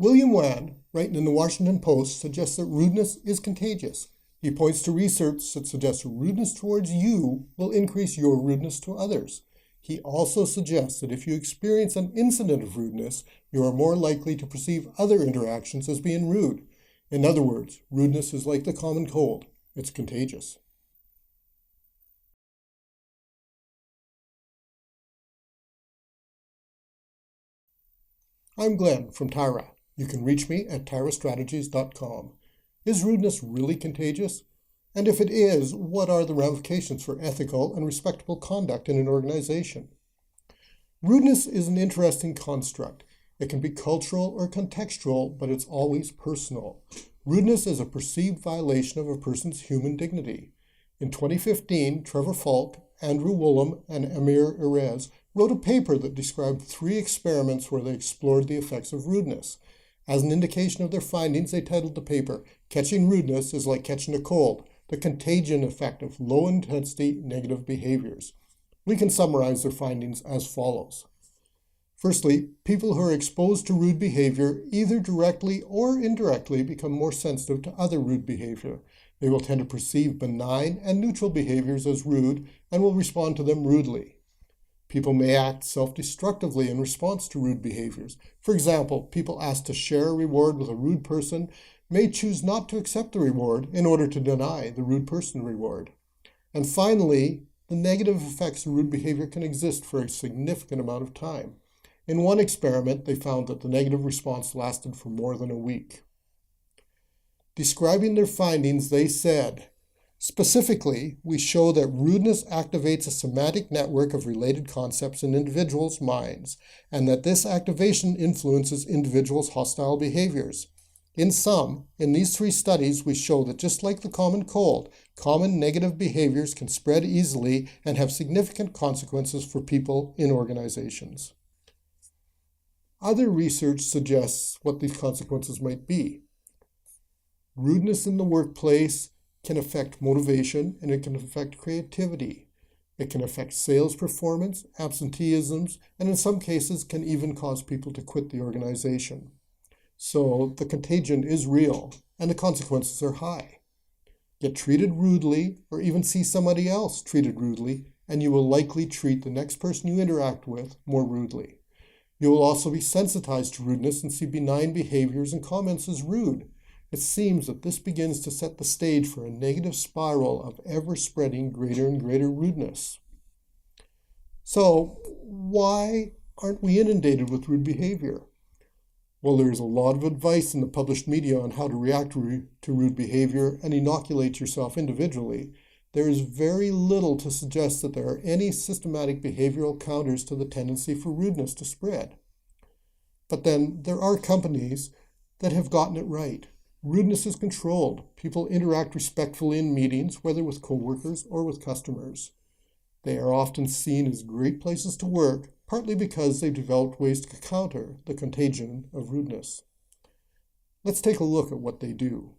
William Wan, writing in the Washington Post, suggests that rudeness is contagious. He points to research that suggests rudeness towards you will increase your rudeness to others. He also suggests that if you experience an incident of rudeness, you are more likely to perceive other interactions as being rude. In other words, rudeness is like the common cold. It's contagious. I'm Glenn from Tyra. You can reach me at tyrastrategies.com. Is rudeness really contagious? And if it is, what are the ramifications for ethical and respectable conduct in an organization? Rudeness is an interesting construct. It can be cultural or contextual, but it's always personal. Rudeness is a perceived violation of a person's human dignity. In 2015, Trevor Falk, Andrew Woolham, and Amir Erez wrote a paper that described 3 experiments where they explored the effects of rudeness. As an indication of their findings, they titled the paper, "Catching Rudeness is Like Catching a Cold, the Contagion Effect of Low-Intensity Negative Behaviors." We can summarize their findings as follows. Firstly, people who are exposed to rude behavior, either directly or indirectly, become more sensitive to other rude behavior. They will tend to perceive benign and neutral behaviors as rude and will respond to them rudely. People may act self-destructively in response to rude behaviors. For example, people asked to share a reward with a rude person may choose not to accept the reward in order to deny the rude person reward. And finally, the negative effects of rude behavior can exist for a significant amount of time. In one experiment, they found that the negative response lasted for more than a week. Describing their findings, they said, specifically, we show that rudeness activates a semantic network of related concepts in individuals' minds, and that this activation influences individuals' hostile behaviors. In sum, in these 3 studies, we show that just like the common cold, common negative behaviors can spread easily and have significant consequences for people in organizations. Other research suggests what these consequences might be. Rudeness in the workplace can affect motivation and it can affect creativity. It can affect sales performance, absenteeisms, and in some cases can even cause people to quit the organization. So the contagion is real and the consequences are high. Get treated rudely or even see somebody else treated rudely and you will likely treat the next person you interact with more rudely. You will also be sensitized to rudeness and see benign behaviors and comments as rude. It seems that this begins to set the stage for a negative spiral of ever-spreading greater and greater rudeness. So, why aren't we inundated with rude behavior? Well, there's a lot of advice in the published media on how to react to rude behavior and inoculate yourself individually. There is very little to suggest that there are any systematic behavioral counters to the tendency for rudeness to spread. But then there are companies that have gotten it right. Rudeness is controlled. People interact respectfully in meetings, whether with coworkers or with customers. They are often seen as great places to work, partly because they've developed ways to counter the contagion of rudeness. Let's take a look at what they do.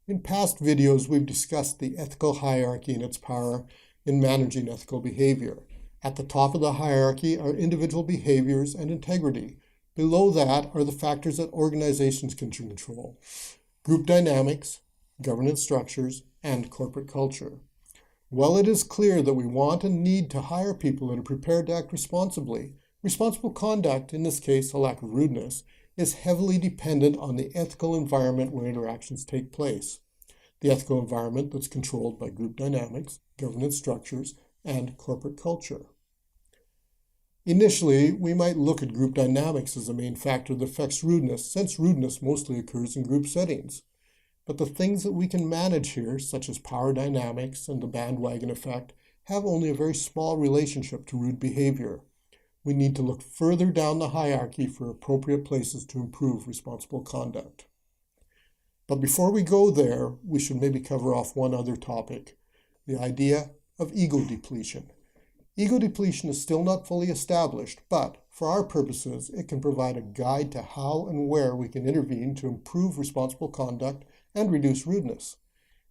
In past videos, we've discussed the ethical hierarchy and its power in managing ethical behavior. At the top of the hierarchy are individual behaviors and integrity. Below that are the factors that organizations can control: group dynamics, governance structures, and corporate culture. While it is clear that we want and need to hire people that are prepared to act responsibly, responsible conduct, in this case a lack of rudeness, is heavily dependent on the ethical environment where interactions take place. The ethical environment that's controlled by group dynamics, governance structures, and corporate culture. Initially, we might look at group dynamics as the main factor that affects rudeness, since rudeness mostly occurs in group settings. But the things that we can manage here, such as power dynamics and the bandwagon effect, have only a very small relationship to rude behavior. We need to look further down the hierarchy for appropriate places to improve responsible conduct. But before we go there, we should maybe cover off one other topic, the idea of ego depletion. Ego depletion is still not fully established, but for our purposes, it can provide a guide to how and where we can intervene to improve responsible conduct and reduce rudeness.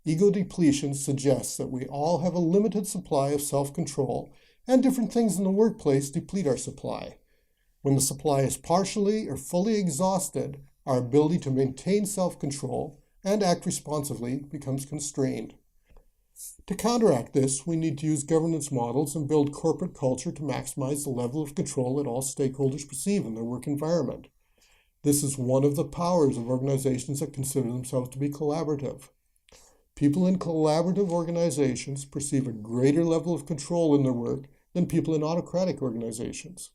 Ego depletion suggests that we all have a limited supply of self-control, and different things in the workplace deplete our supply. When the supply is partially or fully exhausted, our ability to maintain self-control and act responsively becomes constrained. To counteract this, we need to use governance models and build corporate culture to maximize the level of control that all stakeholders perceive in their work environment. This is one of the powers of organizations that consider themselves to be collaborative. People in collaborative organizations perceive a greater level of control in their work than people in autocratic organizations.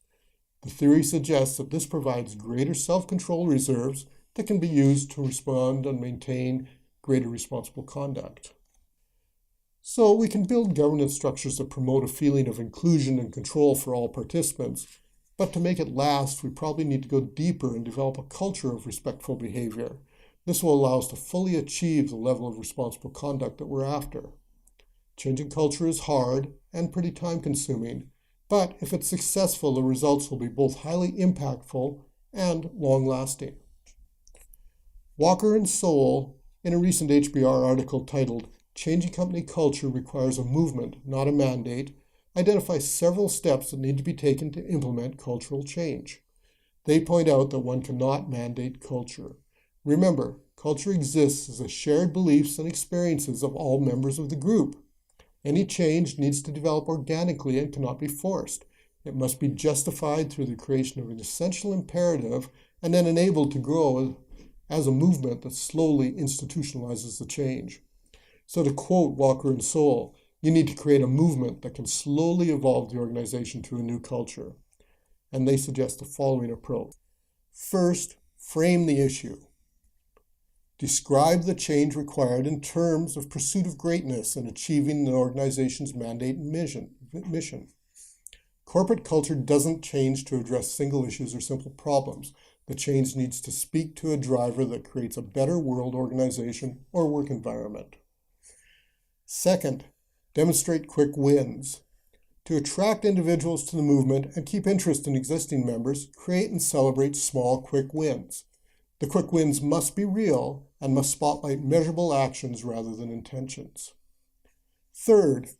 The theory suggests that this provides greater self-control reserves that can be used to respond and maintain greater responsible conduct. So we can build governance structures that promote a feeling of inclusion and control for all participants, but to make it last, we probably need to go deeper and develop a culture of respectful behavior. This will allow us to fully achieve the level of responsible conduct that we're after. Changing culture is hard and pretty time-consuming, but if it's successful, the results will be both highly impactful and long-lasting. Walker and Soule, in a recent HBR article titled "Changing Company Culture Requires a Movement, Not a Mandate," identify several steps that need to be taken to implement cultural change. They point out that one cannot mandate culture. Remember, culture exists as the shared beliefs and experiences of all members of the group. Any change needs to develop organically and cannot be forced. It must be justified through the creation of an essential imperative and then enabled to grow as a movement that slowly institutionalizes the change. So to quote Walker and Soule, you need to create a movement that can slowly evolve the organization to a new culture. And they suggest the following approach. First, frame the issue. Describe the change required in terms of pursuit of greatness and achieving the organization's mandate and mission. Corporate culture doesn't change to address single issues or simple problems. The change needs to speak to a driver that creates a better world, organization, or work environment. Second, demonstrate quick wins. To attract individuals to the movement and keep interest in existing members, create and celebrate small, quick wins. The quick wins must be real and must spotlight measurable actions rather than intentions. Third,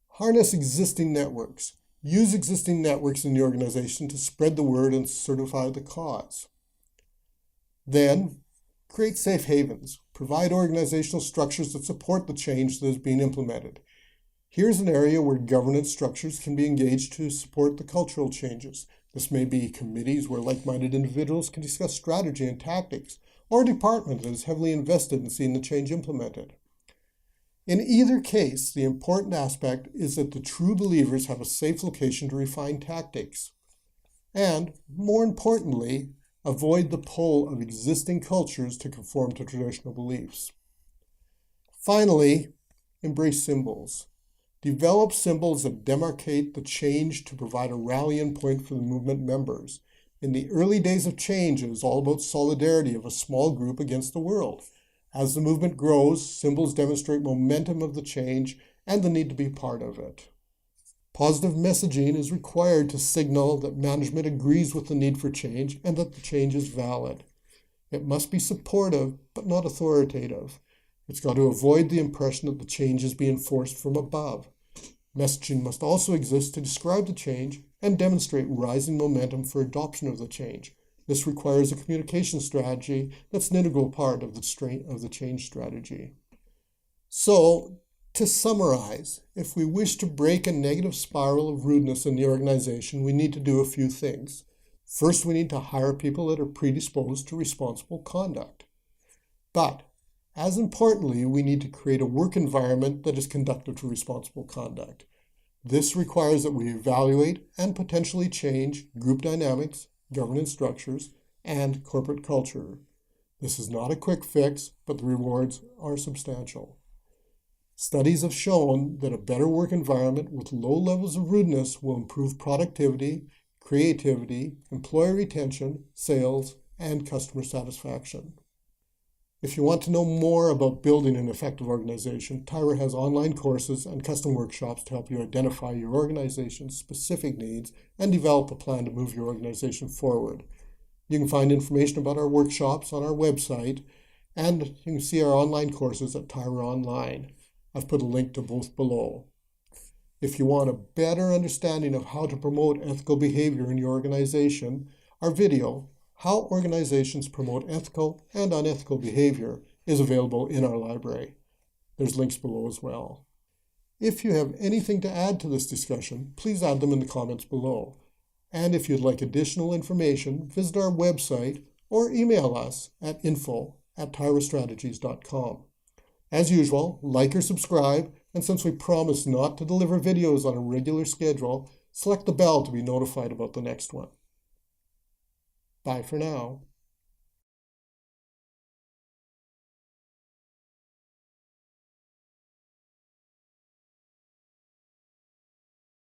harness existing networks. Use existing networks in the organization to spread the word and certify the cause. Then, create safe havens. Provide organizational structures that support the change that is being implemented. Here's an area where governance structures can be engaged to support the cultural changes. This may be committees where like-minded individuals can discuss strategy and tactics, or a department that is heavily invested in seeing the change implemented. In either case, the important aspect is that the true believers have a safe location to refine tactics. And, more importantly, avoid the pull of existing cultures to conform to traditional beliefs. Finally, embrace symbols. Develop symbols that demarcate the change to provide a rallying point for the movement members. In the early days of change, it was all about solidarity of a small group against the world. As the movement grows, symbols demonstrate momentum of the change and the need to be part of it. Positive messaging is required to signal that management agrees with the need for change and that the change is valid. It must be supportive, but not authoritative. It's got to avoid the impression that the change is being forced from above. Messaging must also exist to describe the change and demonstrate rising momentum for adoption of the change. This requires a communication strategy that's an integral part of the change strategy. So, to summarize, if we wish to break a negative spiral of rudeness in the organization, we need to do a few things. First, we need to hire people that are predisposed to responsible conduct. But, as importantly, we need to create a work environment that is conducive to responsible conduct. This requires that we evaluate and potentially change group dynamics, governance structures, and corporate culture. This is not a quick fix, but the rewards are substantial. Studies have shown that a better work environment with low levels of rudeness will improve productivity, creativity, employee retention, sales, and customer satisfaction. If you want to know more about building an effective organization, Tyra has online courses and custom workshops to help you identify your organization's specific needs and develop a plan to move your organization forward. You can find information about our workshops on our website, and you can see our online courses at Tyra Online. I've put a link to both below. If you want a better understanding of how to promote ethical behavior in your organization, our video, How Organizations Promote Ethical and Unethical Behavior is available in our library. There's links below as well. If you have anything to add to this discussion, please add them in the comments below. And if you'd like additional information, visit our website or email us at info@tyrastrategies.com. As usual, like or subscribe, and since we promise not to deliver videos on a regular schedule, select the bell to be notified about the next one. Bye for now.